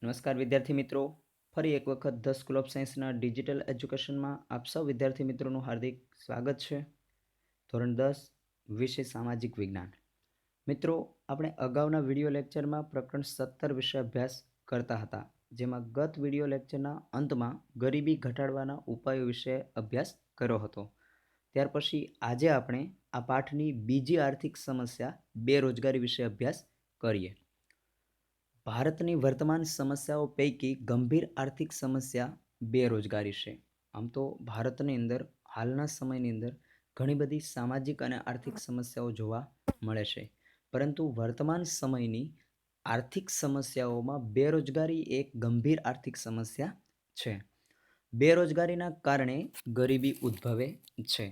નમસ્કાર વિદ્યાર્થી મિત્રો, ફરી એક વખત ધ સ્કૂલ ઓફ સાયન્સના ડિજિટલ એજ્યુકેશનમાં આપ સૌ વિદ્યાર્થી મિત્રોનું હાર્દિક સ્વાગત છે. ધોરણ 10 વિષય સામાજિક વિજ્ઞાન. મિત્રો, આપણે અગાઉના વિડીયો લેક્ચરમાં પ્રકરણ 17 વિશે અભ્યાસ કરતા હતા, જેમાં ગત વિડીયો લેક્ચરના અંતમાં ગરીબી ઘટાડવાના ઉપાયો વિશે અભ્યાસ કર્યો હતો. ત્યાર પછી આજે આપણે આ પાઠની બીજી આર્થિક સમસ્યા બેરોજગારી વિશે અભ્યાસ કરીએ. ભારતની વર્તમાન સમસ્યાઓ પૈકી ગંભીર આર્થિક સમસ્યા બેરોજગારી છે. આમ તો ભારતની અંદર હાલના સમયની અંદર ઘણી બધી સામાજિક અને આર્થિક સમસ્યાઓ જોવા મળે છે, પરંતુ વર્તમાન સમયની આર્થિક સમસ્યાઓમાં બેરોજગારી એક ગંભીર આર્થિક સમસ્યા છે. બેરોજગારીના કારણે ગરીબી ઉદ્ભવે છે.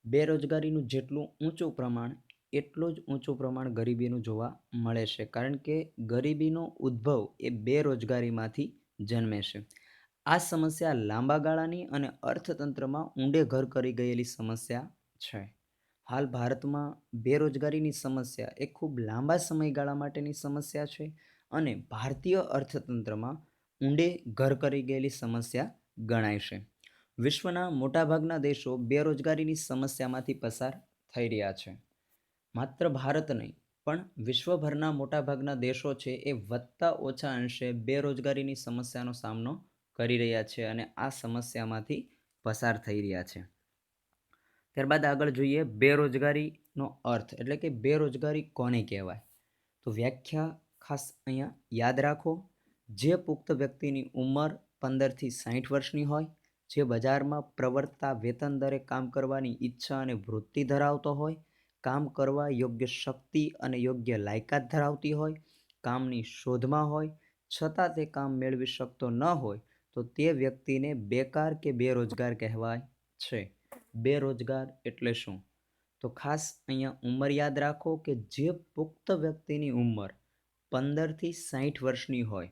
બેરોજગારીનું જેટલું ઊંચું પ્રમાણ એટલું જ ઊંચું પ્રમાણ ગરીબીનું જોવા મળે છે, કારણ કે ગરીબીનો ઉદ્ભવ એ બેરોજગારીમાંથી જન્મે છે. આ સમસ્યા લાંબા ગાળાની અને અર્થતંત્રમાં ઊંડે ઘર કરી ગયેલી સમસ્યા છે. હાલ ભારતમાં બેરોજગારીની સમસ્યા એ ખૂબ લાંબા સમયગાળા માટેની સમસ્યા છે અને ભારતીય અર્થતંત્રમાં ઊંડે ઘર કરી ગયેલી સમસ્યા ગણાય છે. વિશ્વના મોટાભાગના દેશો બેરોજગારીની સમસ્યામાંથી પસાર થઈ રહ્યા છે. માત્ર ભારત નહીં, પણ વિશ્વભરના મોટાભાગના દેશો છે એ વધતા ઓછા અંશે બેરોજગારીની સમસ્યાનો સામનો કરી રહ્યા છે અને આ સમસ્યામાંથી પસાર થઈ રહ્યા છે. ત્યારબાદ આગળ જોઈએ બેરોજગારીનો અર્થ, એટલે કે બેરોજગારી કોને કહેવાય. તો વ્યાખ્યા ખાસ અહીંયા યાદ રાખો. જે પુખ્ત વ્યક્તિની ઉંમર 15 થી 60 વર્ષની હોય, જે બજારમાં પ્રવર્તતા વેતન દરે કામ કરવાની ઈચ્છા અને વૃત્તિ ધરાવતો હોય, કામ કરવા યોગ્ય શક્તિ અને યોગ્ય લાયકાત ધરાવતી હોય, કામની શોધમાં હોય છતાં તે કામ મેળવી શકતો ન હોય, તો તે વ્યક્તિને બેકાર કે બેરોજગાર કહેવાય છે. બેરોજગાર એટલે શું? તો ખાસ અહીંયા ઉંમર યાદ રાખો કે જે પુખ્ત વ્યક્તિની ઉંમર 15 થી 60 વર્ષની હોય,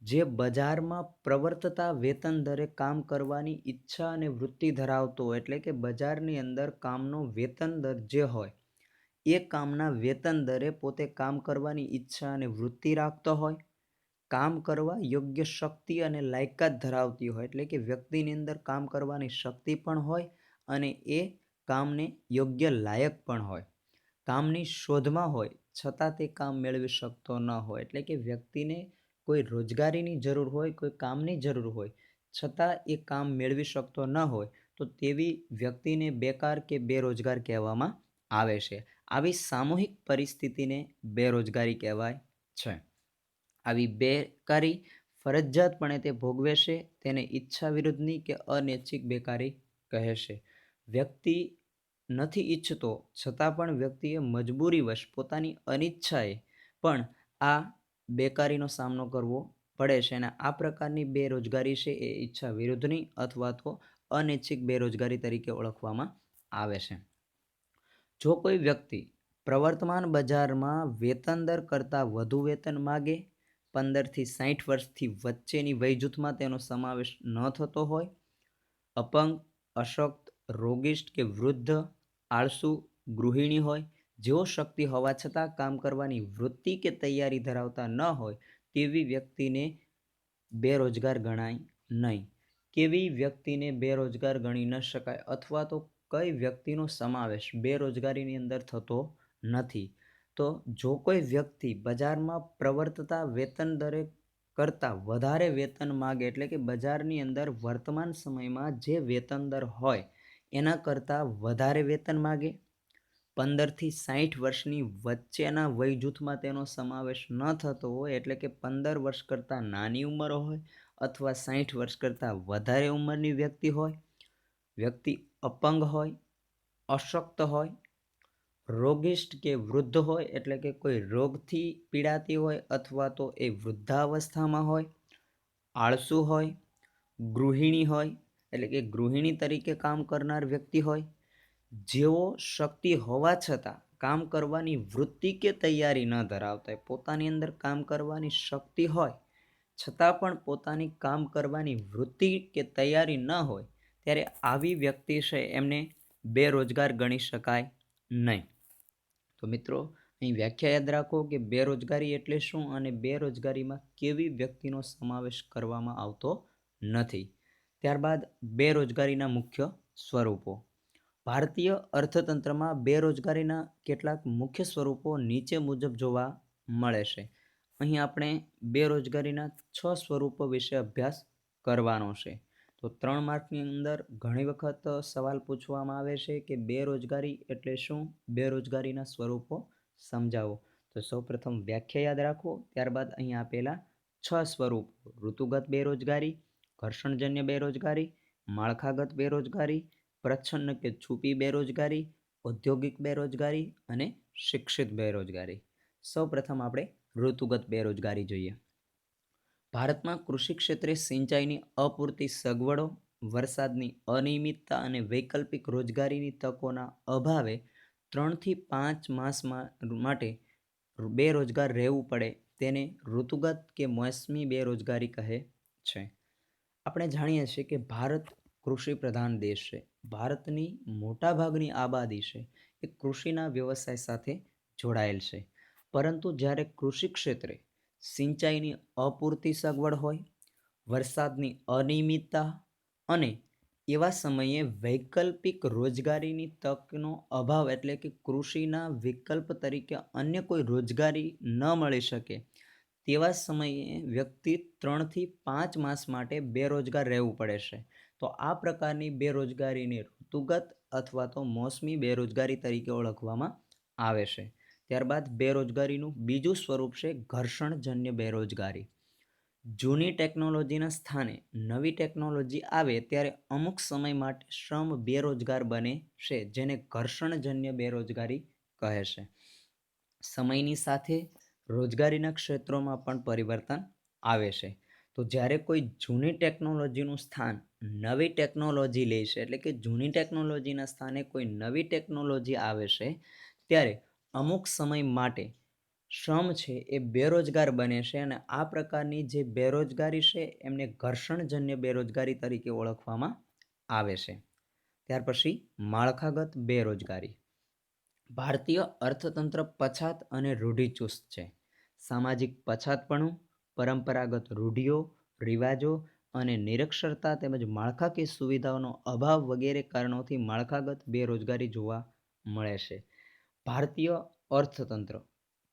જે બજારમાં પ્રવર્તતા વેતન દરે કામ કરવાની ઈચ્છા અને વૃત્તિ ધરાવતો હોય, એટલે કે બજારની અંદર કામનો વેતન દર જે હોય એ કામના વેતન દરે પોતે કામ કરવાની ઈચ્છા અને વૃત્તિ રાખતો હોય, કામ કરવા યોગ્ય શક્તિ અને લાયકાત ધરાવતી હોય, એટલે કે વ્યક્તિની અંદર કામ કરવાની શક્તિ પણ હોય અને એ કામને યોગ્ય લાયક પણ હોય, કામની શોધમાં હોય છતાં તે કામ મેળવી શકતો ન હોય, એટલે કે વ્યક્તિને કોઈ રોજગારીની જરૂર હોય, કોઈ કામની જરૂર હોય છતાં એ કામ મેળવી શકતો ન હોય, તો તેવી વ્યક્તિને બેકાર કે બેરોજગાર કહેવામાં આવે છે. આવી સામૂહિક પરિસ્થિતિને બેરોજગારી કહેવાય છે. આવી બેકારી ફરજિયાતપણે તે ભોગવે છે, તેને ઈચ્છા વિરુદ્ધની કે અનૈચ્છિક બેકારી કહે છે. વ્યક્તિ નથી ઈચ્છતો છતાં પણ વ્યક્તિએ મજબૂરીવશ પોતાની અનિચ્છાએ પણ આ બેકારીનો સામનો કરવો પડે છે અને આ પ્રકારની બેરોજગારી છે એ ઈચ્છા વિરુદ્ધની અથવા તો અનૈચ્છિક બેરોજગારી તરીકે ઓળખવામાં આવે છે. જો કોઈ વ્યક્તિ પ્રવર્તમાન બજારમાં વેતન દર કરતાં વધુ વેતન માગે, 15 થી 60 વર્ષથી વચ્ચેની વય જૂથમાં તેનો સમાવેશ ન થતો હોય, અપંગ, અશક્ત, રોગિષ્ટ કે વૃદ્ધ, આળસુ, ગૃહિણી હોય, જેઓ શક્તિ હોવા છતાં કામ કરવાની વૃત્તિ કે તૈયારી ધરાવતા ન હોય, તેવી વ્યક્તિને બેરોજગાર ગણાય નહીં. કેવી વ્યક્તિને બેરોજગાર ગણી ન શકાય અથવા તો કઈ વ્યક્તિનો સમાવેશ બેરોજગારીની અંદર થતો નથી? તો જો કોઈ વ્યક્તિ બજારમાં પ્રવર્તતા વેતન દરે કરતાં વધારે વેતન માગે, એટલે કે બજારની અંદર વર્તમાન સમયમાં જે વેતન દર હોય એના કરતાં વધારે વેતન માગે, 15 થી 60 વર્ષની વચ્ચેના વય જૂથમાં તેનો સમાવેશ ન થતો હોય, એટલે કે 15 વર્ષ કરતાં નાની ઉંમર હોય અથવા 60 વર્ષ કરતાં વધારે ઉંમરની વ્યક્તિ હોય, વ્યક્તિ અપંગ હોય, અશક્ત હોય, રોગિષ્ટ કે વૃદ્ધ હોય, એટલે કે કોઈ રોગથી પીડાતી હોય અથવા તો એ વૃદ્ધાવસ્થામાં હોય, આળસુ હોય, ગૃહિણી હોય, એટલે કે ગૃહિણી તરીકે કામ કરનાર વ્યક્તિ હોય, જેઓ શક્તિ હોવા છતાં કામ કરવાની વૃત્તિ કે તૈયારી ન ધરાવતા હોય, પોતાની અંદર કામ કરવાની શક્તિ હોય છતાં પણ પોતાની કામ કરવાની વૃત્તિ કે તૈયારી ન હોય, ત્યારે આવી વ્યક્તિ છે એમને બેરોજગાર ગણી શકાય નહીં. તો મિત્રો, અહીં વ્યાખ્યા યાદ રાખો કે બેરોજગારી એટલે શું અને બેરોજગારીમાં કેવી વ્યક્તિનો સમાવેશ કરવામાં આવતો નથી. ત્યારબાદ બેરોજગારીના મુખ્ય સ્વરૂપો. ભારતીય અર્થતંત્રમાં બેરોજગારીના કેટલાક મુખ્ય સ્વરૂપો નીચે મુજબ જોવા મળે છે. અહીં આપણે બેરોજગારીના 6 સ્વરૂપો વિશે અભ્યાસ કરવાનો છે. તો 3 માર્કની અંદર ઘણી વખત સવાલ પૂછવામાં આવે છે કે બેરોજગારી એટલે શું, બેરોજગારીના સ્વરૂપો સમજાવો. તો સૌપ્રથમ વ્યાખ્યા યાદ રાખો. ત્યારબાદ અહીં આપેલા 6 સ્વરૂપો: ઋતુગત બેરોજગારી, ઘર્ષણજન્ય બેરોજગારી, માળખાગત બેરોજગારી, પ્રચ્છન્ન કે છુપી બેરોજગારી, ઔદ્યોગિક બેરોજગારી અને શિક્ષિત બેરોજગારી. સૌપ્રથમ આપણે ઋતુગત બેરોજગારી જોઈએ. ભારતમાં કૃષિ ક્ષેત્રે સિંચાઈની અપૂરતી સગવડો, વરસાદની અનિયમિતતા અને વૈકલ્પિક રોજગારીની તકોના અભાવે 3 થી 5 માસ માટે બેરોજગાર રહેવું પડે તેને ઋતુગત કે મોસમી બેરોજગારી કહે છે. આપણે જાણીએ છીએ કે ભારત કૃષિ પ્રધાન દેશ છે. ભારતની મોટાભાગની આબાદી છે એ કૃષિના વ્યવસાય સાથે જોડાયેલ છે. પરંતુ જ્યારે કૃષિ ક્ષેત્રે સિંચાઈની અપૂરતી સગવડ હોય, વરસાદની અનિયમિતતા અને એવા સમયે વૈકલ્પિક રોજગારીની તકનો અભાવ એટલે કે કૃષિના વિકલ્પ તરીકે અન્ય કોઈ રોજગારી ન મળી શકે તેવા સમયે વ્યક્તિ 3 થી 5 માસ માટે બેરોજગાર રહેવું પડે છે. તો આ પ્રકારની બેરોજગારીને ઋતુગત અથવા તો મોસમી બેરોજગારી તરીકે ઓળખવામાં આવે છે. ત્યારબાદ બેરોજગારીનું બીજું સ્વરૂપ છે ઘર્ષણજન્ય બેરોજગારી. જૂની ટેકનોલોજીના સ્થાને નવી ટેકનોલોજી આવે ત્યારે અમુક સમય માટે શ્રમ બેરોજગાર બને છે, જેને ઘર્ષણજન્ય બેરોજગારી કહે છે. સમયની સાથે રોજગારીના ક્ષેત્રોમાં પણ પરિવર્તન આવે છે. તો જ્યારે કોઈ જૂની ટેકનોલોજીનું સ્થાન નવી ટેકનોલોજી લે છે, એટલે કે જૂની ટેકનોલોજીના સ્થાને કોઈ નવી ટેકનોલોજી આવે છે, ત્યારે અમુક સમય માટે શ્રમ છે એ બેરોજગાર બને છે અને આ પ્રકારની જે બેરોજગારી છે એમને ઘર્ષણજન્ય બેરોજગારી તરીકે ઓળખવામાં આવે છે. ત્યાર પછી માળખાગત બેરોજગારી. ભારતીય અર્થતંત્ર પછાત અને રૂઢિચુસ્ત છે. સામાજિક પછાતપણું, પરંપરાગત રૂઢિઓ, રિવાજો અને નિરક્ષરતા તેમજ માળખાકીય સુવિધાઓનો અભાવ વગેરે કારણોથી માળખાગત બેરોજગારી જોવા મળે છે. ભારતીય અર્થતંત્ર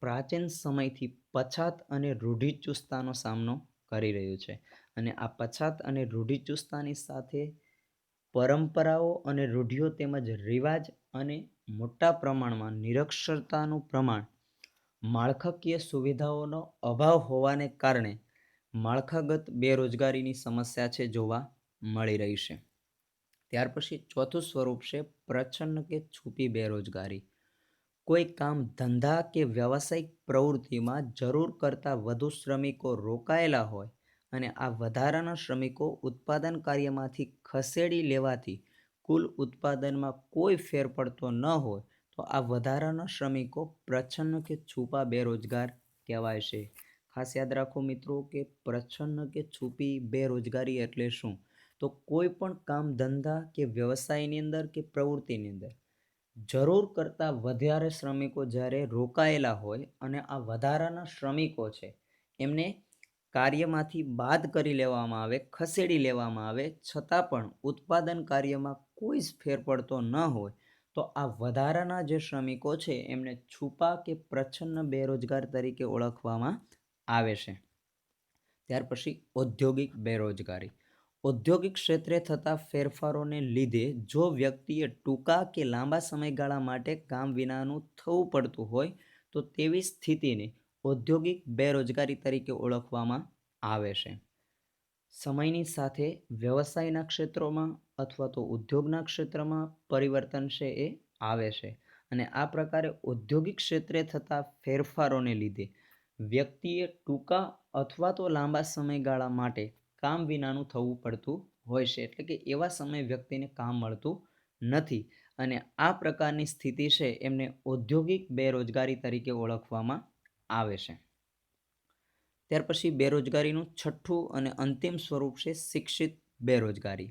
પ્રાચીન સમયથી પછાત અને રૂઢિચુસ્તતાનો સામનો કરી રહ્યું છે અને આ પછાત અને રૂઢિચુસ્તતાની સાથે પરંપરાઓ અને રૂઢિઓ તેમજ રિવાજ અને મોટા પ્રમાણમાં નિરક્ષરતાનું પ્રમાણ, માળખાકીય સુવિધાઓનો અભાવ હોવાને કારણે માળખાગત બેરોજગારીની સમસ્યા છે જોવા મળી રહી છે. ત્યાર પછી ચોથું સ્વરૂપ છે પ્રચ્છન્ન કે છુપી બેરોજગારી. કોઈ કામ ધંધા કે વ્યવસાયિક પ્રવૃત્તિમાં જરૂર કરતાં વધુ શ્રમિકો રોકાયેલા હોય અને આ વધારાના શ્રમિકો ઉત્પાદન કાર્યમાંથી ખસેડી લેવાથી કુલ ઉત્પાદનમાં કોઈ ફેર પડતો ન હોય તો આ વધારાના શ્રમિકો પ્રચ્છન્ન કે છુપા બેરોજગાર કહેવાય છે. ખાસ યાદ રાખો મિત્રો કે પ્રચ્છન્ન કે છુપી બેરોજગારી એટલે શું? તો કોઈ પણ કામ ધંધા કે વ્યવસાયની અંદર કે પ્રવૃત્તિની અંદર જરૂર કરતાં વધારે શ્રમિકો જ્યારે રોકાયેલા હોય અને આ વધારાના શ્રમિકો છે એમને કાર્યમાંથી બાદ કરી લેવામાં આવે, ખસેડી લેવામાં આવે, છતાં પણ ઉત્પાદન કાર્યમાં કોઈ જ ફેર પડતો ન હોય તો આ વધારાના જે શ્રમિકો છે એમને છુપા કે પ્રચ્છન્ન બેરોજગાર તરીકે ઓળખવામાં આવે છે. ત્યાર પછી ઔદ્યોગિક બેરોજગારી. ઔદ્યોગિક ક્ષેત્રે થતા ફેરફારોને લીધે જો વ્યક્તિએ ટૂંકા કે લાંબા સમયગાળા માટે કામ વિનાનું થવું પડતું હોય તો તેવી સ્થિતિને ઔદ્યોગિક બેરોજગારી તરીકે ઓળખવામાં આવે છે. સમયની સાથે વ્યવસાયના ક્ષેત્રોમાં અથવા તો ઉદ્યોગના ક્ષેત્રમાં પરિવર્તન છે એ આવે છે અને આ પ્રકારે ઔદ્યોગિક ક્ષેત્રે થતા ફેરફારોને લીધે વ્યક્તિએ ટૂંકા અથવા તો લાંબા સમયગાળા માટે કામ વિનાનું થવું પડતું હોય છે, એટલે કે એવા સમયે વ્યક્તિને કામ મળતું નથી અને આ પ્રકારની સ્થિતિ છે એમને ઔદ્યોગિક બેરોજગારી તરીકે ઓળખવામાં આવે છે. ત્યાર પછી બેરોજગારીનું છઠ્ઠું અને અંતિમ સ્વરૂપ છે શિક્ષિત બેરોજગારી.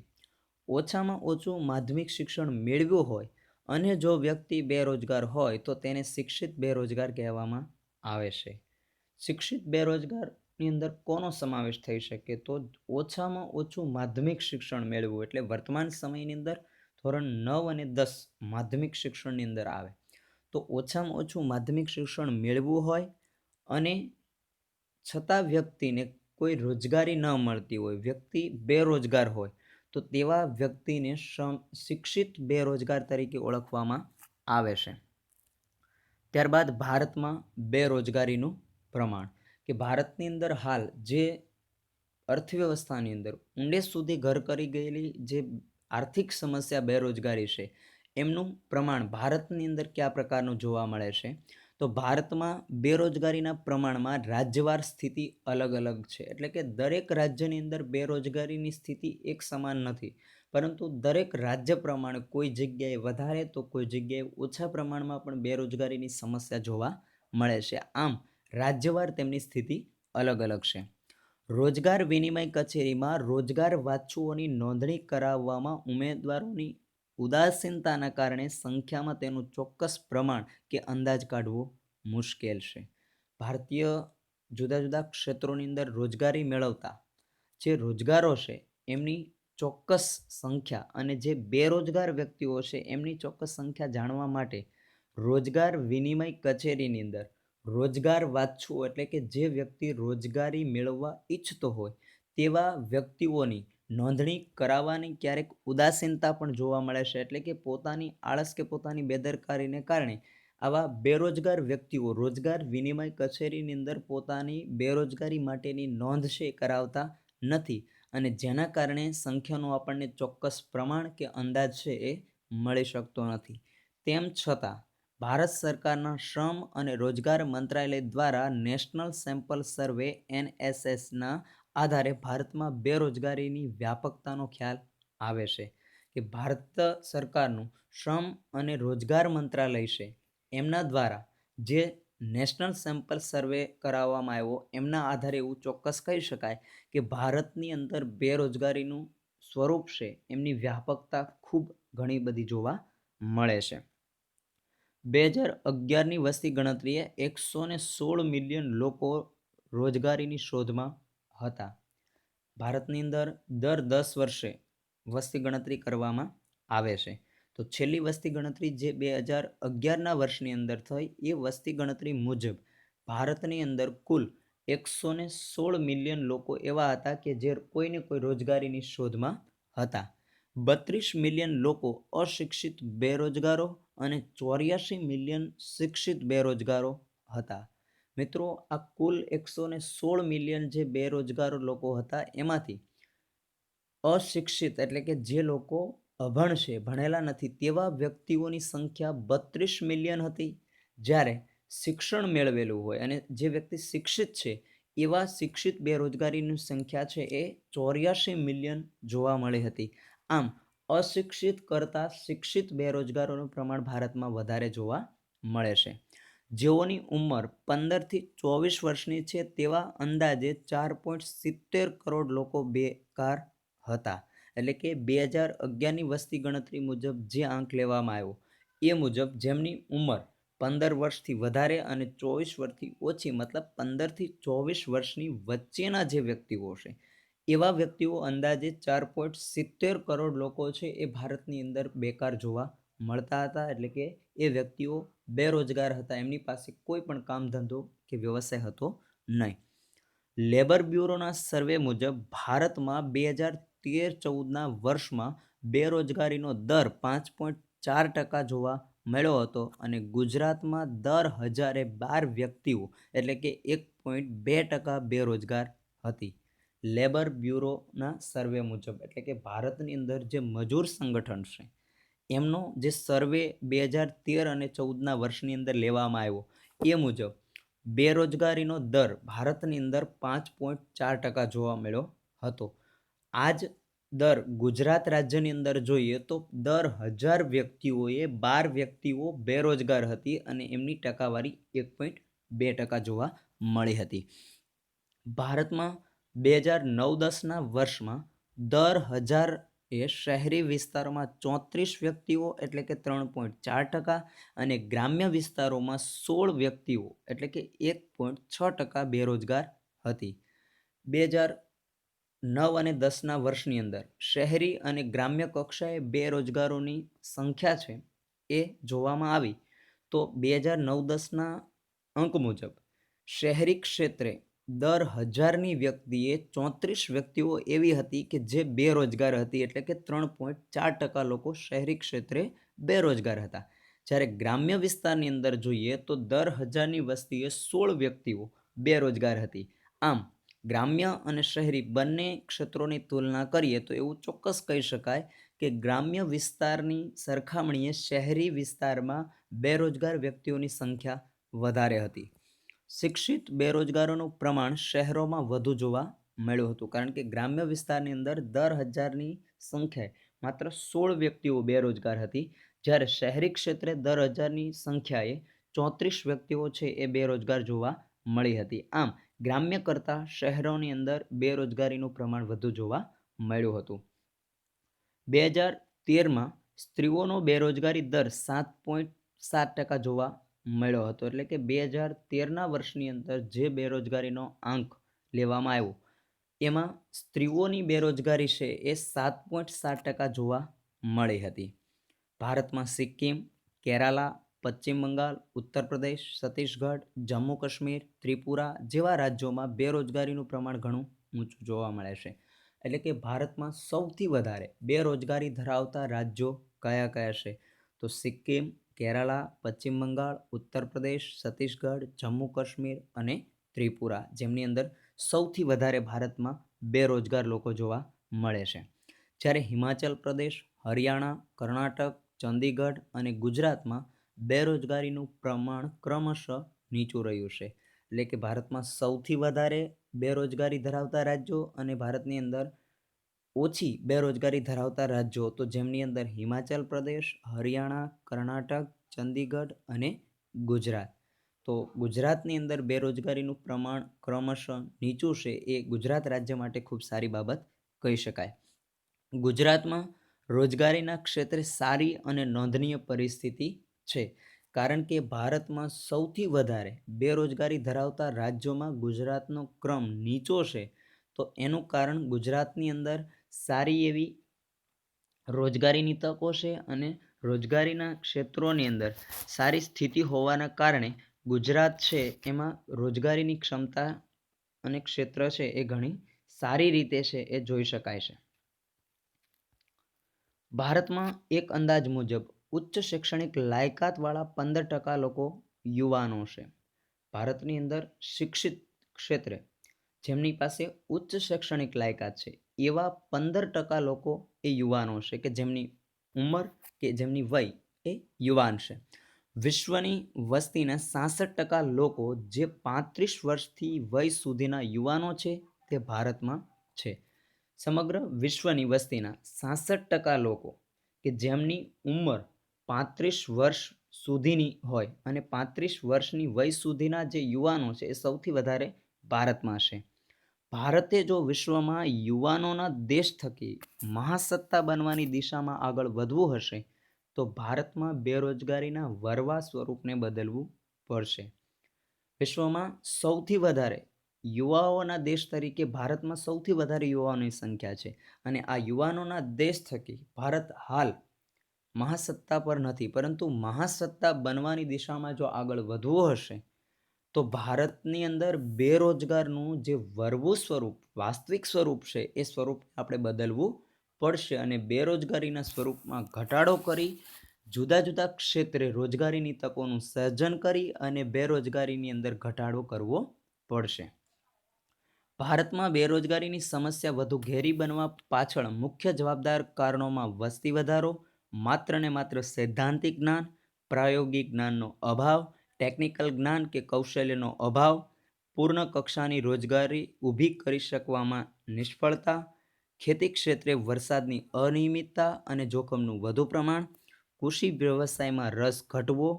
ઓછામાં ઓછું માધ્યમિક શિક્ષણ મેળવ્યું હોય અને જો વ્યક્તિ બેરોજગાર હોય તો તેને શિક્ષિત બેરોજગાર કહેવામાં આવે છે. શિક્ષિત બેરોજગારની અંદર કોનો સમાવેશ થઈ શકે? તો ઓછામાં ઓછું માધ્યમિક શિક્ષણ મેળવવું, એટલે વર્તમાન સમયની અંદર ધોરણ 9 અને 10 માધ્યમિક શિક્ષણની અંદર આવે. તો ઓછામાં ઓછું માધ્યમિક શિક્ષણ મેળવવું હોય અને છતાં વ્યક્તિને કોઈ રોજગારી ન મળતી હોય, વ્યક્તિ બેરોજગાર હોય, તો તેવા વ્યક્તિને શિક્ષિત બેરોજગાર તરીકે ઓળખવામાં આવે છે. ત્યારબાદ ભારતમાં બેરોજગારીનું પ્રમાણ, કે ભારતની અંદર હાલ જે અર્થવ્યવસ્થાની અંદર ઊંડે સુધી ઘર કરી ગયેલી જે આર્થિક સમસ્યા બેરોજગારી છે, એમનું પ્રમાણ ભારતની અંદર કયા પ્રકારનું જોવા મળે છે? તો ભારતમાં બેરોજગારીના પ્રમાણમાં રાજ્યવાર સ્થિતિ અલગ અલગ છે. એટલે કે દરેક રાજ્યની અંદર બેરોજગારીની સ્થિતિ એક સમાન નથી, પરંતુ દરેક રાજ્ય પ્રમાણે કોઈ જગ્યાએ વધારે તો કોઈ જગ્યાએ ઓછા પ્રમાણમાં પણ બેરોજગારીની સમસ્યા જોવા મળે છે. આમ રાજ્યવાર તેમની સ્થિતિ અલગ અલગ છે. રોજગાર વિનિમય કચેરીમાં રોજગાર વાચ્છુઓની નોંધણી કરાવવામાં ઉમેદવારોની ઉદાસીનતાના કારણે સંખ્યામાં તેનું ચોક્કસ પ્રમાણ કે અંદાજ કાઢવો મુશ્કેલ છે. ભારતીય જુદા જુદા ક્ષેત્રોની અંદર રોજગારી મેળવતા જે રોજગારો છે એમની ચોક્કસ સંખ્યા અને જે બેરોજગાર વ્યક્તિઓ છે એમની ચોક્કસ સંખ્યા જાણવા માટે રોજગાર વિનિમય કચેરીની અંદર રોજગાર વાચ્છુઓ, એટલે કે જે વ્યક્તિ રોજગારી મેળવવા ઈચ્છતો હોય તેવા વ્યક્તિઓની નોંધણી કરાવવાની ક્યારેક ઉદાસીનતા પણ જોવા મળે છે. એટલે કે પોતાની આળસ કે પોતાની બેદરકારીને કારણે આવા બેરોજગાર વ્યક્તિઓ રોજગાર વિનિમય કચેરીની અંદર પોતાની બેરોજગારી માટેની નોંધ છે કરાવતા નથી, અને જેના કારણે સંખ્યાનું આપણને ચોક્કસ પ્રમાણ કે અંદાજ છે એ મળી શકતો નથી. તેમ છતાં ભારત સરકારના શ્રમ અને રોજગાર મંત્રાલય દ્વારા નેશનલ સેમ્પલ સર્વે NSSના આધારે ભારતમાં બેરોજગારીની વ્યાપકતાનો ખ્યાલ આવે છે. કે ભારત સરકારનું શ્રમ અને રોજગાર મંત્રાલય છે એમના દ્વારા જે નેશનલ સેમ્પલ સર્વે કરાવવામાં આવ્યો, એમના આધારે એવું ચોક્કસ કહી શકાય કે ભારતની અંદર બેરોજગારીનું સ્વરૂપ છે એમની વ્યાપકતા ખૂબ ઘણી બધી જોવા મળે છે. 2011ની વસ્તી ગણતરીએ 116 મિલિયન લોકો રોજગારીની શોધમાં હતા. ભારતની અંદર દર 10 વર્ષે વસ્તી ગણતરી કરવામાં આવે છે. તો છેલ્લી વસ્તી ગણતરી જે 2011ના વર્ષની અંદર થઈ, એ વસ્તી ગણતરી મુજબ ભારતની અંદર કુલ 116 મિલિયન લોકો એવા હતા કે જે કોઈને કોઈ રોજગારીની શોધમાં હતા. 32 મિલિયન લોકો અશિક્ષિત બેરોજગારો અને 84 મિલિયન શિક્ષિત બેરોજગારો હતા. મિત્રો, આ કુલ 116 મિલિયન જે બેરોજગાર લોકો હતા એમાંથી અશિક્ષિત એટલે કે જે લોકો અભણ છે, ભણેલા નથી, તેવા વ્યક્તિઓની સંખ્યા 32 મિલિયન હતી. જ્યારે શિક્ષણ મેળવેલું હોય અને જે વ્યક્તિ શિક્ષિત છે એવા શિક્ષિત બેરોજગારીની સંખ્યા છે એ 84 મિલિયન જોવા મળી હતી. આમ અશિક્ષિત કરતાં શિક્ષિત બેરોજગારોનું પ્રમાણ ભારતમાં વધારે જોવા મળે છે. જેઓની ઉંમર 15થી 24 વર્ષની છે તેવા અંદાજે 4.70 કરોડ લોકો બેકાર હતા. એટલે કે 2011ની વસ્તી ગણતરી મુજબ જે આંક લેવામાં આવ્યો એ મુજબ જેમની ઉંમર 15 વર્ષથી વધારે અને 24 વર્ષથી ઓછી, મતલબ 15થી 24 વર્ષની વચ્ચેના જે વ્યક્તિઓ છે એવા વ્યક્તિઓ અંદાજે 4.70 કરોડ લોકો છે એ ભારતની અંદર બેકાર જોવા મળતા હતા. એટલે કે એ વ્યક્તિઓ બેરોજગાર હતા, એમની પાસે કોઈ પણ કામ ધંધો કે વ્યવસાય હતો નહીં. લેબર બ્યુરોના સર્વે મુજબ ભારતમાં 2013-14ના વર્ષમાં બેરોજગારીનો દર 5.4% જોવા મળ્યો હતો અને ગુજરાતમાં દર 1012 વ્યક્તિઓ એટલે કે 1.2% બેરોજગાર હતી. લેબર બ્યુરોના સર્વે મુજબ, એટલે કે ભારતની અંદર જે મજૂર સંગઠન છે એમનો જે સર્વે 2013 અને 14ના વર્ષની અંદર લેવામાં આવ્યો એ મુજબ બેરોજગારીનો દર ભારતની અંદર 5.4% જોવા મળ્યો હતો. આ જ દર ગુજરાત રાજ્યની અંદર જોઈએ તો દર 1000 વ્યક્તિઓએ 12 વ્યક્તિઓ બેરોજગાર હતી અને એમની ટકાવારી 1.2% જોવા મળી હતી. ભારતમાં 2009-10ના વર્ષમાં દર 1000 એ શહેરી વિસ્તારોમાં 34 વ્યક્તિઓ એટલે કે 3.4% અને ગ્રામ્ય વિસ્તારોમાં 16 વ્યક્તિઓ એટલે કે 1.6% બેરોજગાર હતી. 2009 અને 10ના વર્ષની અંદર શહેરી અને ગ્રામ્ય કક્ષાએ બેરોજગારોની સંખ્યા છે એ જોવામાં આવી તો 2009-10ના અંક મુજબ શહેરી ક્ષેત્રે દર 1000ની વ્યક્તિએ 34 વ્યક્તિઓ એવી હતી કે જે બેરોજગાર હતી, એટલે કે 3.4% લોકો શહેરી ક્ષેત્રે બેરોજગાર હતા. જ્યારે ગ્રામ્ય વિસ્તારની અંદર જોઈએ તો દર 1000ની વસ્તીએ 16 વ્યક્તિઓ બેરોજગાર હતી. આમ ગ્રામ્ય અને શહેરી બંને ક્ષેત્રોની તુલના કરીએ તો એવું ચોક્કસ કહી શકાય કે ગ્રામ્ય વિસ્તારની સરખામણીએ શહેરી વિસ્તારમાં બેરોજગાર વ્યક્તિઓની સંખ્યા વધારે હતી. શિક્ષિત બેરોજગારોનું પ્રમાણ શહેરોમાં વધુ જોવા મળ્યું હતું, કારણ કે ગ્રામ્ય વિસ્તારની અંદર દર 1000ની સંખ્યાએ માત્ર 16 વ્યક્તિઓ બેરોજગાર હતી, જ્યારે શહેરી ક્ષેત્રે દર 1000ની સંખ્યાએ 34 વ્યક્તિઓ છે એ બેરોજગાર જોવા મળી હતી. આમ ગ્રામ્ય કરતાં શહેરોની અંદર બેરોજગારીનું પ્રમાણ વધુ જોવા મળ્યું હતું. 2013માં સ્ત્રીઓનો બેરોજગારી દર 7.7% જોવા મળ્યો હતો, એટલે કે 2013ના વર્ષની અંદર જે બેરોજગારીનો આંક લેવામાં આવ્યો એમાં સ્ત્રીઓની બેરોજગારી છે એ 7.7% જોવા મળી હતી. ભારતમાં સિક્કિમ, કેરાલા, પશ્ચિમ બંગાળ, ઉત્તર પ્રદેશ, છત્તીસગઢ, જમ્મુ કાશ્મીર, ત્રિપુરા જેવા રાજ્યોમાં બેરોજગારીનું પ્રમાણ ઘણું ઊંચું જોવા મળે છે. એટલે કે ભારતમાં સૌથી વધારે બેરોજગારી ધરાવતા રાજ્યો કયા કયા છે તો સિક્કિમ, કેરાલા, પશ્ચિમ બંગાળ, ઉત્તર પ્રદેશ, છત્તીસગઢ, જમ્મુ કાશ્મીર અને ત્રિપુરા, જેમની અંદર સૌથી વધારે ભારતમાં બેરોજગાર લોકો જોવા મળે છે. જ્યારે હિમાચલ પ્રદેશ, હરિયાણા, કર્ણાટક, ચંદીગઢ અને ગુજરાતમાં બેરોજગારીનું પ્રમાણ ક્રમશઃ નીચું રહ્યું છે. એટલે કે ભારતમાં સૌથી વધારે બેરોજગારી ધરાવતા રાજ્યો અને ભારતની અંદર ઓછી બેરોજગારી ધરાવતા રાજ્યો, તો જેમની અંદર હિમાચલ પ્રદેશ, હરિયાણા, કર્ણાટક, ચંદીગઢ અને ગુજરાત. તો ગુજરાતની અંદર બેરોજગારીનું પ્રમાણ ક્રમશઃ નીચું છે એ ગુજરાત રાજ્ય માટે ખૂબ સારી બાબત કહી શકાય. ગુજરાતમાં રોજગારીના ક્ષેત્રે સારી અને નોંધનીય પરિસ્થિતિ છે, કારણ કે ભારતમાં સૌથી વધારે બેરોજગારી ધરાવતા રાજ્યોમાં ગુજરાતનો ક્રમ નીચો છે. તો એનું કારણ ગુજરાતની અંદર સારી એવી રોજગારીની તકો છે અને રોજગારીના ક્ષેત્રોની અંદર સારી સ્થિતિ હોવાના કારણે ગુજરાત છે એમાં રોજગારીની ક્ષમતા અને ક્ષેત્ર છે એ ઘણી સારી રીતે છે એ જોઈ શકાય છે. ભારતમાં એક અંદાજ મુજબ ઉચ્ચ શૈક્ષણિક લાયકાતવાળા 15% લોકો યુવાનો છે. ભારતની અંદર શિક્ષિત ક્ષેત્રે જેમની પાસે ઉચ્ચ શૈક્ષણિક લાયકાત છે એવા 15% લોકો એ યુવાનો છે કે જેમની ઉંમર કે જેમની વય એ યુવાન છે. વિશ્વની વસ્તીના 66% લોકો જે 35 વર્ષથી વય સુધીના યુવાનો છે તે ભારતમાં છે. સમગ્ર વિશ્વની વસ્તીના 66% લોકો કે જેમની ઉંમર 35 વર્ષ સુધીની હોય અને 35 વર્ષની વય સુધીના જે યુવાનો છે એ સૌથી વધારે ભારતમાં છે. ભારતે જો વિશ્વમાં યુવાનોના દેશ થકી મહાસત્તા બનવાની દિશામાં આગળ વધવું હશે તો ભારતમાં બેરોજગારીના વરવા સ્વરૂપને બદલવું પડશે. વિશ્વમાં સૌથી વધારે યુવાઓના દેશ તરીકે ભારતમાં સૌથી વધારે યુવાનોની સંખ્યા છે અને આ યુવાનોના દેશ થકી ભારત હાલ મહાસત્તા પર નથી, પરંતુ મહાસત્તા બનવાની દિશામાં જો આગળ વધવું હશે તો ભારતની અંદર બેરોજગારનું જે વરવું સ્વરૂપ, વાસ્તવિક સ્વરૂપ છે એ સ્વરૂપ આપણે બદલવું પડશે અને બેરોજગારીના સ્વરૂપમાં ઘટાડો કરી જુદા જુદા ક્ષેત્રે રોજગારીની તકોનું સર્જન કરી અને બેરોજગારીની અંદર ઘટાડો કરવો પડશે. ભારતમાં બેરોજગારીની સમસ્યા વધુ ઘેરી બનવા પાછળ મુખ્ય જવાબદાર કારણોમાં વસ્તી વધારો, માત્ર ને માત્ર સૈદ્ધાંતિક જ્ઞાન, પ્રાયોગિક જ્ઞાનનો અભાવ, ટેકનિકલ જ્ઞાન કે કૌશલ્યનો અભાવ, પૂર્ણ કક્ષાની રોજગારી ઊભી કરી શકવામાં નિષ્ફળતા, ખેતી ક્ષેત્રે વરસાદની અનિયમિતતા અને જોખમનું વધુ પ્રમાણ, કૃષિ વ્યવસાયમાં રસ ઘટવો,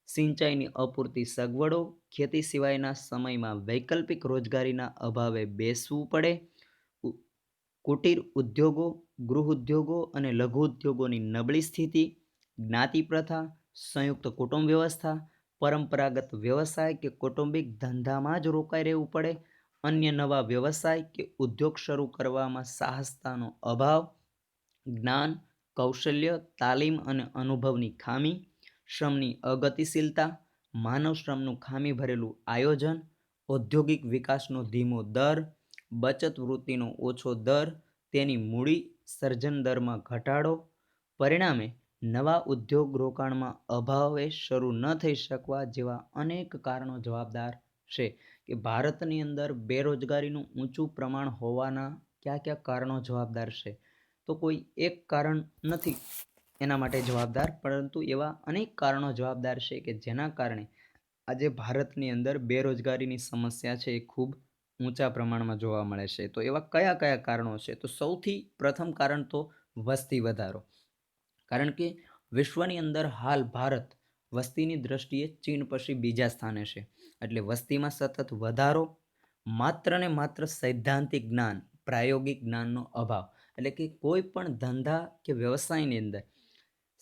સિંચાઈની અપૂરતી સગવડો, ખેતી સિવાયના સમયમાં વૈકલ્પિક રોજગારીના અભાવે બેસવું પડે, કુટીર ઉદ્યોગો, ગૃહ ઉદ્યોગો અને લઘુ ઉદ્યોગોની નબળી સ્થિતિ, જ્ઞાતિ પ્રથા, સંયુક્ત કુટુંબ વ્યવસ્થા, પરંપરાગત વ્યવસાય કે કૌટુંબિક ધંધામાં જ રોકાઈ રહેવું પડે, અન્ય નવા વ્યવસાય કે ઉદ્યોગ શરૂ કરવામાં સાહસતાનો અભાવ, જ્ઞાન, કૌશલ્ય, તાલીમ અને અનુભવની ખામી, શ્રમની અગતિશીલતા, માનવ શ્રમનું ખામી ભરેલું આયોજન, ઔદ્યોગિક વિકાસનો ધીમો દર, બચત વૃત્તિનો ઓછો દર, તેની મૂડી સર્જન દરમાં ઘટાડો, પરિણામે નવા ઉદ્યોગ રોકાણમાં અભાવે શરૂ ન થઈ શકવા જેવા અનેક કારણો જવાબદાર છે. કે ભારતની અંદર બેરોજગારીનું ઊંચું પ્રમાણ હોવાના કયા કયા કારણો જવાબદાર છે? તો કોઈ એક કારણ નથી એના માટે જવાબદાર, પરંતુ એવા અનેક કારણો જવાબદાર છે કે જેના કારણે આજે ભારતની અંદર બેરોજગારીની સમસ્યા છે એ ખૂબ ઊંચા પ્રમાણમાં જોવા મળે છે. તો એવા કયા કયા કારણો છે? તો સૌથી પ્રથમ કારણ તો વસ્તી વધારો. કારણ કે વિશ્વની અંદર હાલ ભારત વસ્તીની દ્રષ્ટિએ ચીન પછી બીજા સ્થાને છે. એટલે વસ્તીમાં સતત વધારો, માત્ર ને માત્ર સૈદ્ધાંતિક જ્ઞાન, પ્રાયોગિક જ્ઞાનનો અભાવ. એટલે કે કોઈ પણ ધંધા કે વ્યવસાયની અંદર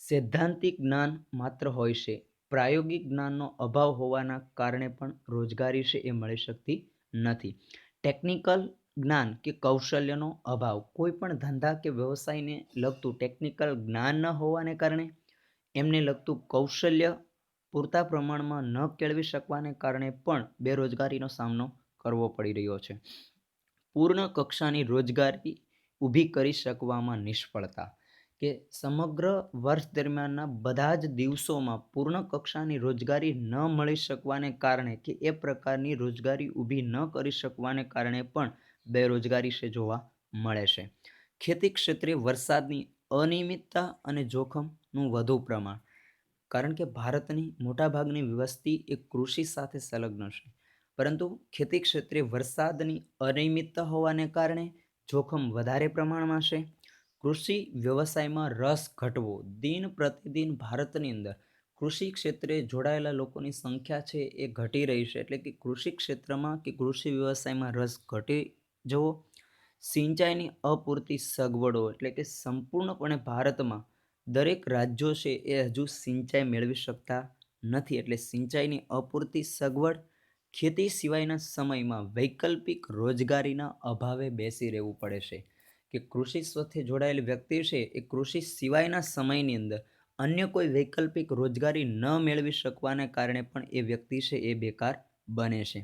સૈદ્ધાંતિક જ્ઞાન માત્ર હોય છે, પ્રાયોગિક જ્ઞાનનો અભાવ હોવાના કારણે પણ રોજગારી છે એ મળી શકતી નથી. ટેકનિકલ જ્ઞાન કે કૌશલ્યનો અભાવ, કોઈ પણ ધંધા કે વ્યવસાયને લગતું ટેકનિકલ જ્ઞાન ન હોવાને કારણે એમને લગતું કૌશલ્ય પૂરતા પ્રમાણમાં ન કેળવી શકવાને કારણે પણ બેરોજગારીનો સામનો કરવો પડી રહ્યો છે. પૂર્ણ કક્ષાની રોજગારી ઊભી કરી શકવામાં નિષ્ફળતા, કે સમગ્ર વર્ષ દરમિયાનના બધા જ દિવસોમાં પૂર્ણ કક્ષાની રોજગારી ન મળી શકવાને કારણે કે એ પ્રકારની રોજગારી ઊભી ન કરી શકવાને કારણે પણ બેરોજગારી છે જોવા મળે છે. ખેતી ક્ષેત્રે વરસાદની અનિયમિતતા અને જોખમનું વધુ પ્રમાણ, કારણ કે ભારતની મોટાભાગની વસ્તી એ કૃષિ સાથે સંલગ્ન છે, પરંતુ ખેતી ક્ષેત્રે વરસાદની અનિયમિતતા હોવાને કારણે જોખમ વધારે પ્રમાણમાં છે. કૃષિ વ્યવસાયમાં રસ ઘટવો, દિન પ્રતિદિન ભારતની અંદર કૃષિ ક્ષેત્રે જોડાયેલા લોકોની સંખ્યા છે એ ઘટી રહી છે. એટલે કે કૃષિ ક્ષેત્રમાં કે કૃષિ વ્યવસાયમાં રસ ઘટી જવો. સિંચાઈની અપૂરતી સગવડો, એટલે કે સંપૂર્ણપણે ભારતમાં દરેક રાજ્યો છે એ હજુ સિંચાઈ મેળવી શકતા નથી. એટલે સિંચાઈની અપૂરતી સગવડ, ખેતી સિવાયના સમયમાં વૈકલ્પિક રોજગારીના અભાવે બેસી રહેવું પડે છે. કે કૃષિ સાથે જોડાયેલી વ્યક્તિ છે એ કૃષિ સિવાયના સમયની અંદર અન્ય કોઈ વૈકલ્પિક રોજગારી ન મેળવી શકવાને કારણે પણ એ વ્યક્તિ છે એ બેકાર બને છે.